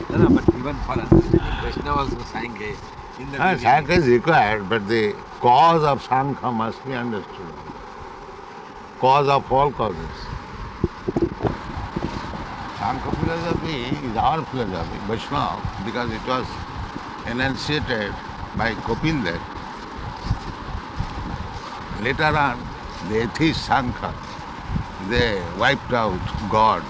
No, no, but even for understanding Vaishnavas also Sankhya in the beginning. Sankhya is required, but the cause of Sankhya must be understood. Cause of all causes. Sankhya philosophy is our philosophy, Vaishnava, because it was enunciated by Kapil Dev. Later on, the atheist Sankhya, they wiped out God.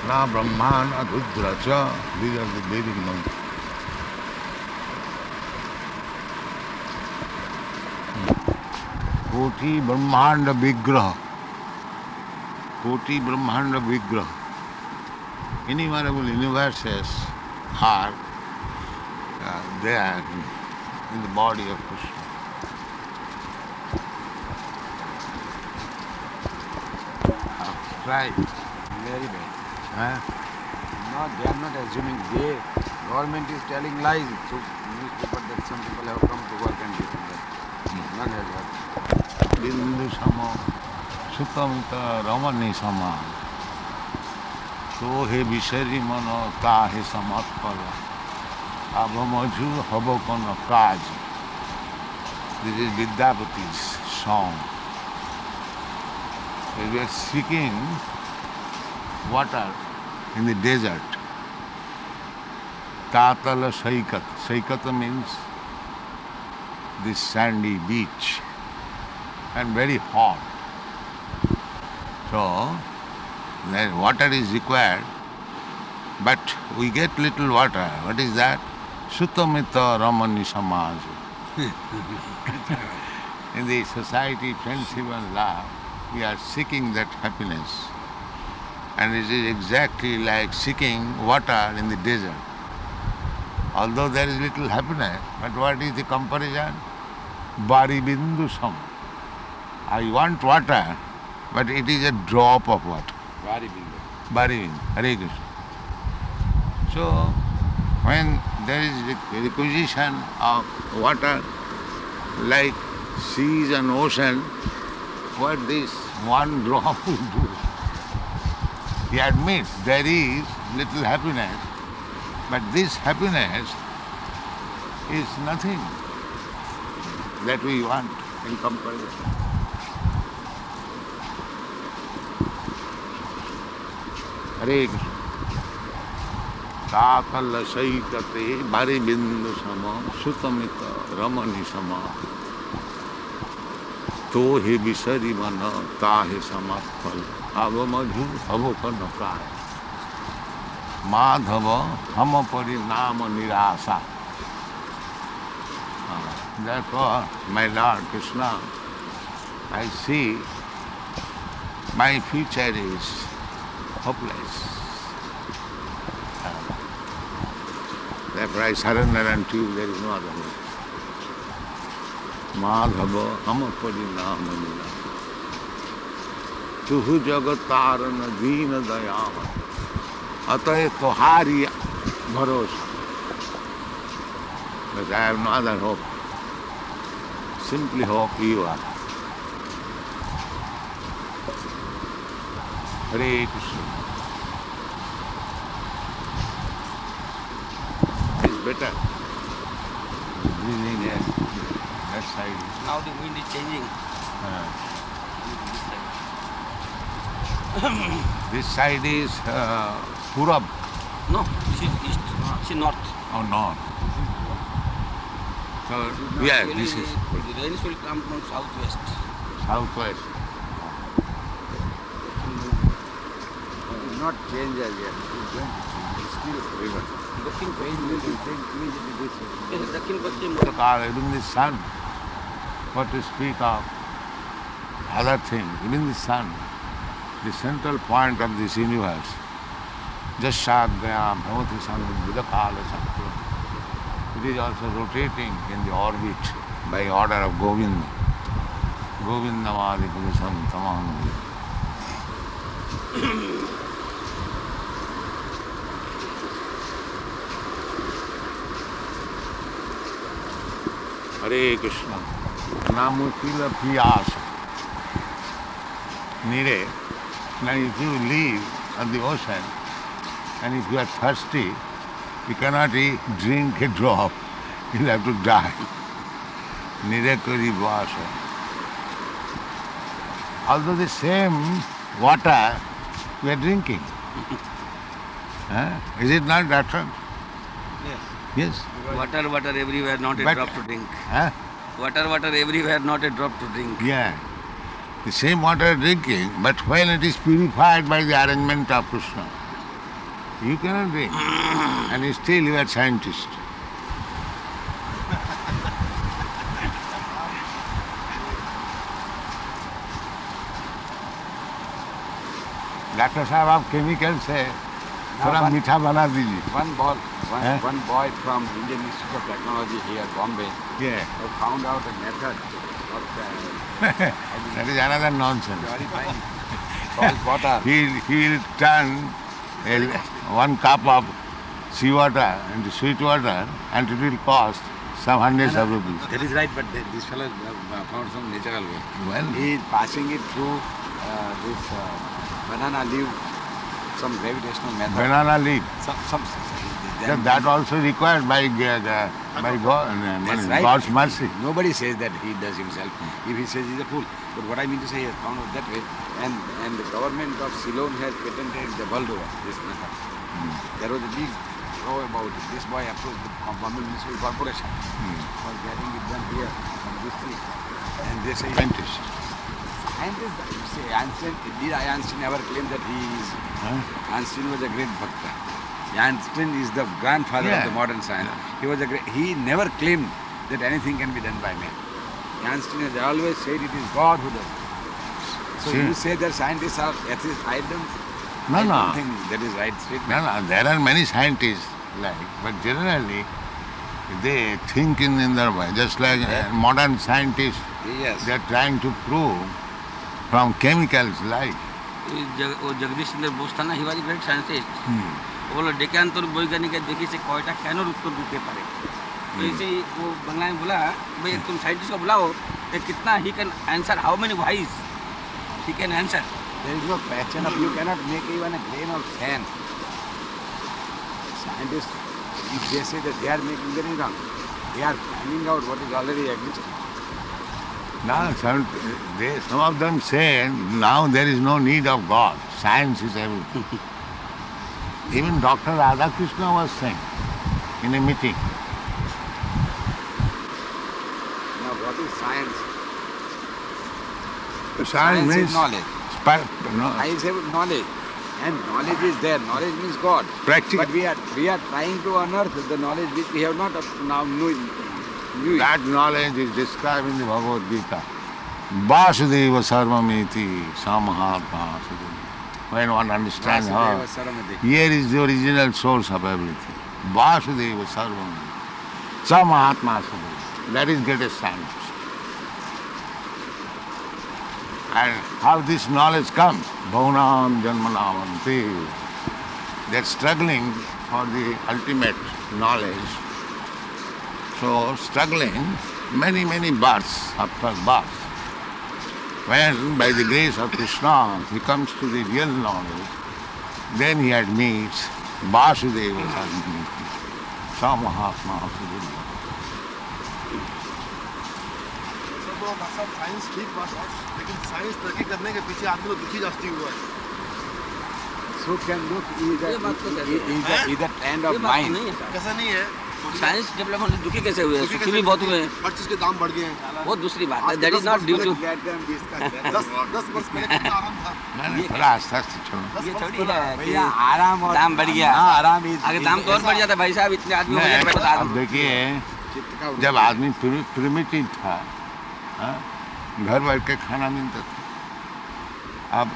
Na Brahman Adhudra cha, these are the Vedic mantras. Koti Brahmanda Vigraha. Koti Brahmanda Vigraha. Innumerable universes are there in the body of Krishna. Try. Very bad. Huh? No, they are not assuming. Government is telling lies through newspaper that some people have come to work and this and that. None has heard. Bindu Sama, Sutamita Ramani Sama. So he Vishari Mano Tahe Samatpala. Abhamaju Habakana Kaj. This is Vidyapati's song. We are seeking water in the desert. Tatala Saikat. Saikata means this sandy beach and very hot. So, then water is required, but we get little water. What is that? Sutamita Ramani Samaj. In the society, friendship and love, we are seeking that happiness. And it is exactly like seeking water in the desert. Although there is little happiness, but what is the comparison? Bari bindu sam. I want water, but it is a drop of water. Very bindu. Bari bindu. Hare Krishna. So, when there is requisition of water, like seas and ocean, what this one drop will do? He admits there is little happiness, but this happiness is nothing that we want in comparison. Hare Krishna. Takala saikate bari bindu sama sutamita ramani sama to he visari mana tahe samatpal avamaju avokana kaya madhava hamapari nama nirasa. Therefore, my Lord Krishna, I see my future is hopeless. Therefore I surrender unto you, there is no other way. Madhava hamapari nama nirasa tuhu jagatarana dina dayama ataye tohari bharosa. But I have no other hope. Simply hope you are. Hare Krishna. It's better. Breathing air. That side. Now the wind is changing. This side is Purab. No, she is east, she north. Oh, north. So, yeah, Actually, this is the rains will come from southwest. southwest. It will not change as yet. It is going to change. It is still river. Dakhin Paschim will change immediately this way. Yes, Dakhin Paschim. Even the sun, what to speak of other things, even the sun, the central point of this universe, Jasyadhyam Bhavati Samudbudakala Sattva. It is also rotating in the orbit by order of Govinda. Govindamadi Purusam Tamaham. Hare Krishna. Namutila Piyas. Nire. Now if you live at the ocean and if you are thirsty, you cannot eat, drink a drop. You'll have to die. Nire kori basa. Although the same water we are drinking. Is it not, Doctor? Yes. Yes. Water, water everywhere, not a But- drop to drink. Huh? Water, water everywhere, not a drop to drink. Yeah. The same water drinking, but when it is purified by the arrangement of Krishna, you cannot drink. And still you are scientist. Doctor साहब आप chemical से थोड़ा one- मीठा बना दीजिए. One boy from Indian Institute of Technology here, Bombay, Yeah. has found out a method of That is another nonsense. purifying salt water. He will turn one cup of seawater into sweet water and it will cost some hundreds of rupees. That is right, but this fellow found some natural way. Well, He is passing it through this banana leaf, some gravitational method. banana leaf. Some That also required by God, That's right. God's mercy. Nobody says that he does himself. If he says he's a fool. But what I mean to say, he has found out that way. And the government of Ceylon has patented the world over this method. There was a big row about it. This boy approached the Bombay Municipal Corporation for getting it done here on this tree. And they say, Scientist. scientists, you say, Einstein, did Einstein ever claim that he is? Huh? Einstein was a great bhakta. Einstein is the grandfather of Yeah. the modern science. Yeah. He was a great, he never claimed that anything can be done by man. Einstein has always said it is God who does it. So Sure. you say that scientists are atheists, I don't, No, I no. don't think that is right statement. No, there are many scientists but generally they think in their way. Just like modern scientists, Yes. they are trying to prove from chemicals like. वो जगदीश चंद्र बोस था ना, he was great scientist. वो बोला डेकांतर वैज्ञानिक देखी से कयटा केन उत्तर दिते पारे. तो इसे वो बंगला में बोला, भाई तुम साइंटिस्ट को बुलाओ, ये कितना he can answer, how many wise he can answer. There is no question of you cannot make even a grain of sand. Scientists, if they say that they are making, that is wrong. They are finding out what is already existing. Now, some of them say now there is no need of God. Science is everything. Even Dr. Radhakrishna was saying in a meeting. Now, what is science? Science means is knowledge. I say knowledge. And knowledge is there. Knowledge means God. Practical. But we are trying to unearth the knowledge which we have not up to now knew it. That knowledge is described in the Bhagavad Gita. Vasudeva Sarvamiti Samahatma. When one understands how, Vasudeva Saramati. here is the original source of everything. Vasudeva Sarvamiti Samahatma. That is greatest science. And how this knowledge comes? Bhavanam Janmanavanti. They are struggling for the ultimate knowledge. So struggling many births after birth. When by the grace of Krishna he comes to the real knowledge, then he admits Vasudeva Sarvamiti Samahatma Vasudeva. सब science ठीक बात है, लेकिन science तरक्की करने के पीछे आदमी लोग दुखी जास्ती हुआ है. So can look ये बात तो कहते हैं. is the trend ये of बात तो mind. नहीं है. कैसा नहीं है? साइंस डेवलपमेंट दुखी कैसे हुए, दुखी सुखी कैसे भी बहुत हुए हैं. हर चीज के दाम बढ़ गए हैं. वो दूसरी बात है. आज दैट इज 10 नॉट वर्ष ड्यू पहले to. Let them discuss that. 10 वर्ष पहले कितना आराम था. नहीं थोड़ा आस्ते आस्ते चलो. ये थोड़ी है कि भैया आराम और दाम बढ़ गया. हाँ, आराम is अगर दाम तो और बढ़ जाता भाई साहब, इतने आदमी हो गए तो बता अब दो. देखिए चित्त का जब आदमी प्रिमिटिव था, हाँ, घर बैठ के खाना मिलता था. अब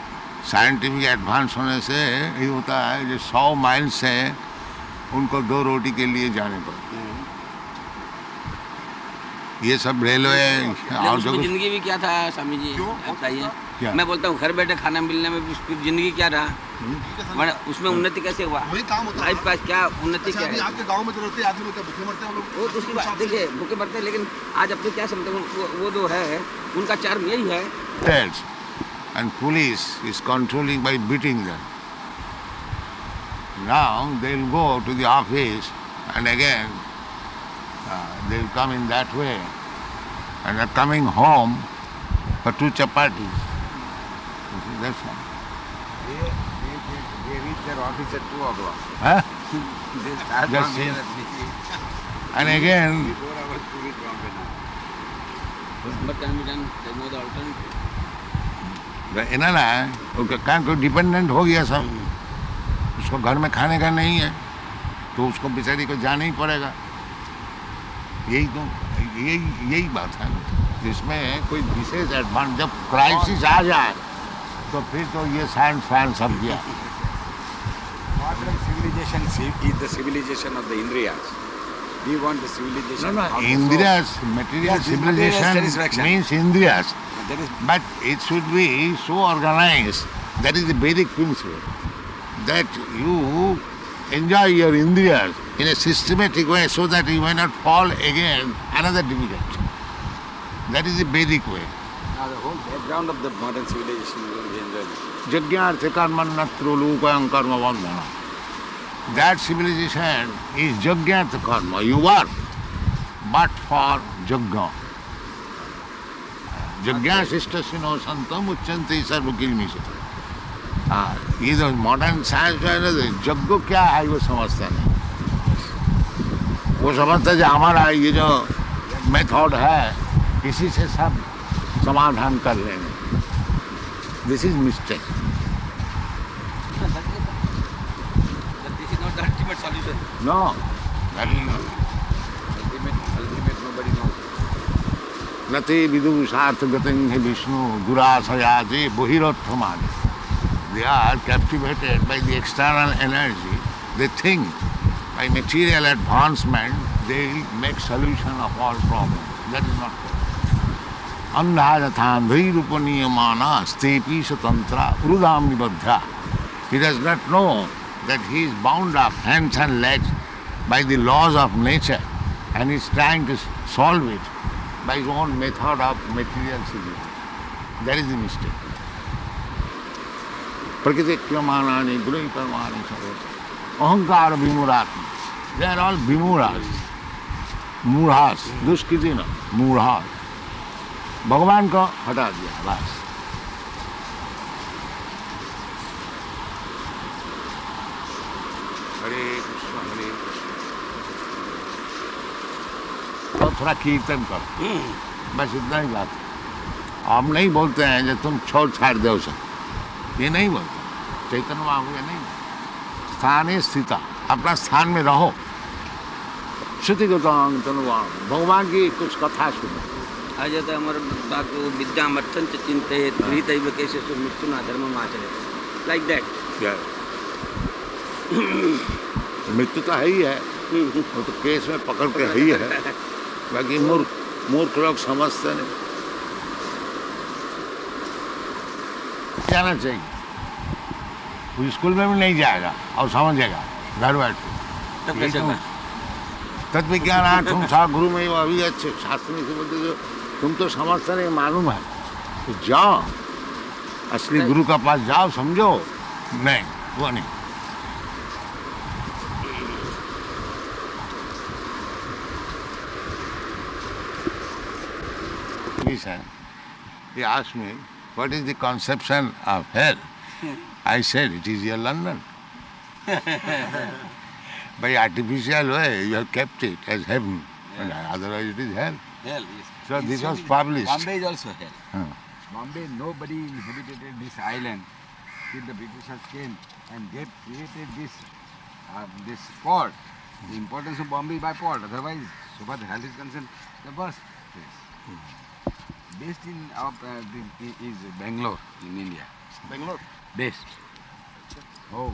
साइंटिफिक एडवांस होने से ये होता है जो 100 माइल से उनको 2 रोटी के लिए जाने पड़ते. ये सब रेलवे और उसमें जो कुछ जिंदगी भी क्या था स्वामी जी, आप बताइए। क्या? मैं बोलता हूँ घर बैठे खाना मिलने में भी उसकी जिंदगी क्या रहा, मैंने उसमें उन्नति कैसे हुआ, वही काम होता है। लाइफ का क्या उन्नति अच्छा क्या अभी है। आपके गांव में तो रहते हैं आदमी लोग, क्या भूखे मरते हैं हम वो लोग? तो उसकी बात देखिए, भूखे मरते हैं, लेकिन आज अपने क्या समझते हैं, वो जो है उनका चार्म यही है। deaths, and police is controlling by beating them. Now they'll go to the office and again they'll come in that way and are coming home for 2 chapatis. You see, that's all. They reach their office at 2 o'clock. Huh? They start Just from see. here at And again, 4 hours to reach Bombay now. But can be done, there's no other alternative. क्या कोई dependent हो गया सब, उसको घर में खाने का नहीं है तो उसको बेचारी को जाना ही पड़ेगा। यही बात है, जिसमें कोई विशेष एडवांस, जब क्राइसिस आ जाए तो फिर तो ये सैंड फैन सब गया। Modern civilization is the civilization of the Indriyas. We want the civilization of the soul. Indriyas, material Yes, this material civilization satisfaction. means Indriyas, There is but it should be so organized, that is the Vedic principle, that you enjoy your Indriyas in a systematic way so that you may not fall again another difficulty. That is the Vedic way. the whole background of the modern civilization will be enjoyed. Jajñartha karmanatro lokayam karma bandhana. That civilization is Jajñartha karma. You work, but for Jagga. Jagya sistasino santam uchyanti sarvakilmisa. ये जो modern science जो है ना, जग्गो क्या है वो समझता नहीं। वो समझता है जो हमारा ये जो मेथड है इसी से सब समाधान कर लेंगे। This is mistake. But this is not the ultimate solution. No, that is not. Ultimate nobody knows. नते विदुषार्थ गतिं हि Vishnu दुराशयाजे बहिरर्थमाद। They are captivated by the external energy. They think by material advancement they will make solution of all problems. That is not correct. Andha yathandhirupaniyamanā stepi satantra urudam nibaddha. He does not know that he is bound up hands and legs by the laws of nature and is trying to solve it by his own method of material civilization. That is the mistake. प्रकृति क्रियमाणानि गुणै कर्माणि सर्वत्र अहंकार विमूढ़ात्म। They are all विमूढ़ास, मूढ़ास, दुष्कृति न मूढ़ास। भगवान को हटा दिया बस। हरे कृष्ण हरे कृष्ण। और थोड़ा कीर्तन करो, बस इतना ही बात। हम नहीं बोलते हैं जो तुम छोड़ छाड़ दो उसे, ये नहीं बोलते। चैतन्य महाप्रभु ये नहीं बोलते। स्थाने स्थिता, अपना स्थान में रहो। श्रुतिगतांग तनुवां, भगवान की कुछ कथा सुनो। आज तो हमारे बाको विद्यामर्थं च चिंतयेत् गृहीतैव केशेषु मृत्युना धर्मम् आचरेत्। Like that. मृत्यु तो है ही है, वो तो केस में पकड़ के है ही है। बाकी मूर्ख लोग समझते नहीं। जाना चाहिए, वो स्कूल में भी नहीं जाएगा और समझेगा घर बैठ के। तब कैसे होगा? तत्व विज्ञान आठम सा गुरु में अभी अच्छे शास्त्र में से बोलते जो तुम तो समझते नहीं, मालूम है तो जाओ असली गुरु का पास जाओ, समझो। नहीं, वो नहीं। He asked me, what is the conception of hell? I said, it is your London. By artificial way, you have kept it as heaven, and otherwise it is hell. Hell, yes. So this was published. Bombay is also hell. Huh. Bombay, nobody inhabited this island till the Britishers came and they created this port. The importance of Bombay by port. Otherwise, so far the hell is concerned, the worst place. Based in is Bangalore in India. Bangalore. Based. Oh.